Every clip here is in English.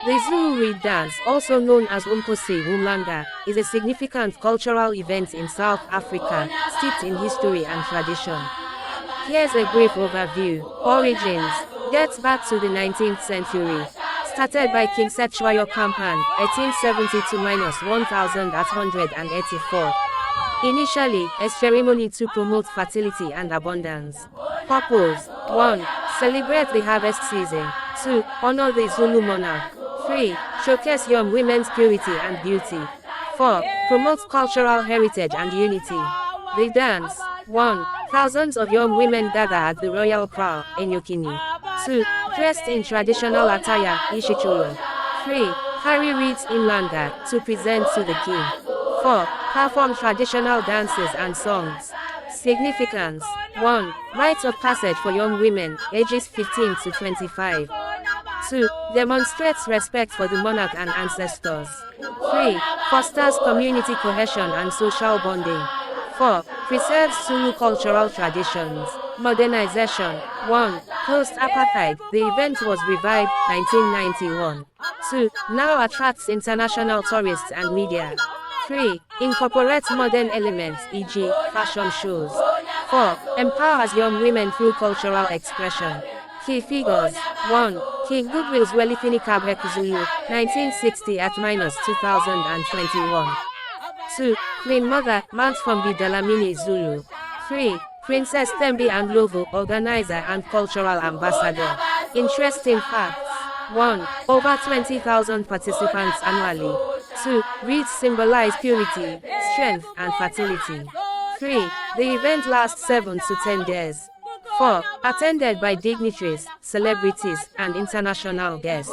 The Zulu reed dance, also known as Umkosi Wumlanga, is a significant cultural event in South Africa, steeped in history and tradition. Here's a brief overview. Origins dates back to the 19th century. Started by King Setshwayo Kampan, 1870–1884. Initially, a ceremony to promote fertility and abundance. Purpose: 1. Celebrate the harvest season. 2. Honor the Zulu monarch. 3. Showcase young women's purity and beauty. 4. Promote cultural heritage and unity. The dance: 1. Thousands of young women gather at the royal kraal, Enyokini. 2. Dressed in traditional attire, Ishicholo. 3. Carry reeds in langa, to present to the king. 4. Perform traditional dances and songs. Significance: 1. Rites of passage for young women, ages 15 to 25. 2. Demonstrates respect for the monarch and ancestors. 3. Fosters community cohesion and social bonding. 4. Preserves Zulu cultural traditions. Modernization: 1. Post-apartheid, the event was revived, 1991. 2. Now attracts international tourists and media. 3. Incorporates modern elements, e.g., fashion shows. 4. Empowers young women through cultural expression. Key figures: 1. King Goodwill's Welifini Kabhek Zulu, 1960 at -2021. 2. Queen Mother, Mount Fombi Delamini Zulu. 3. Princess Thembi and Lovo, organizer and cultural ambassador. Interesting facts: 1. Over 20,000 participants annually. 2. Reeds symbolize purity, strength, and fertility. 3. The event lasts 7 to 10 days. 4. Attended by dignitaries, celebrities, and international guests.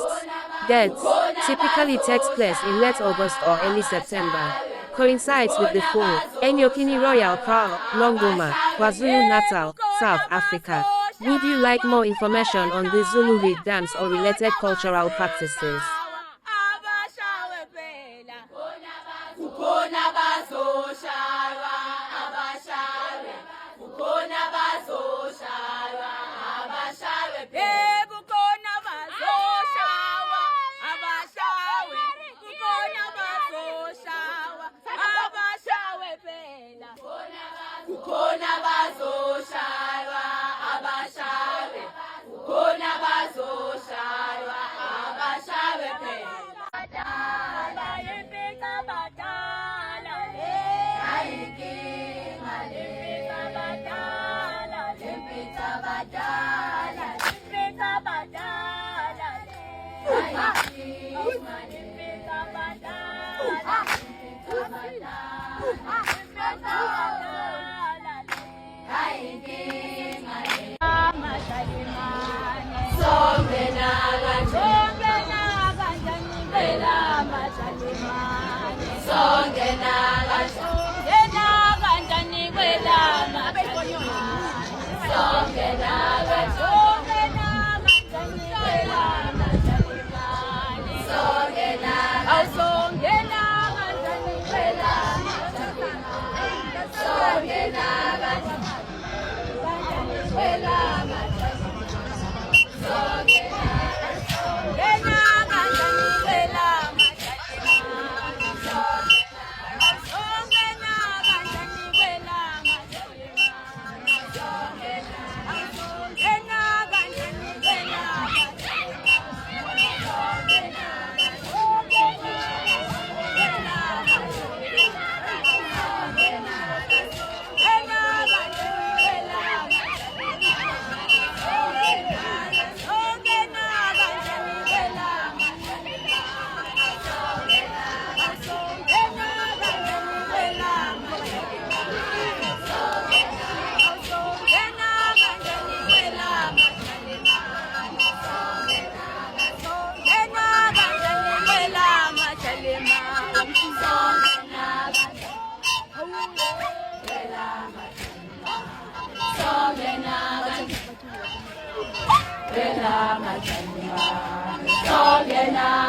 Dates: typically takes place in late August or early September. Coincides with the full Enyokini Royal Kraal, Longoma, KwaZulu-Natal, South Africa. Would you like more information on the Zulu reed dance or related cultural practices? Songena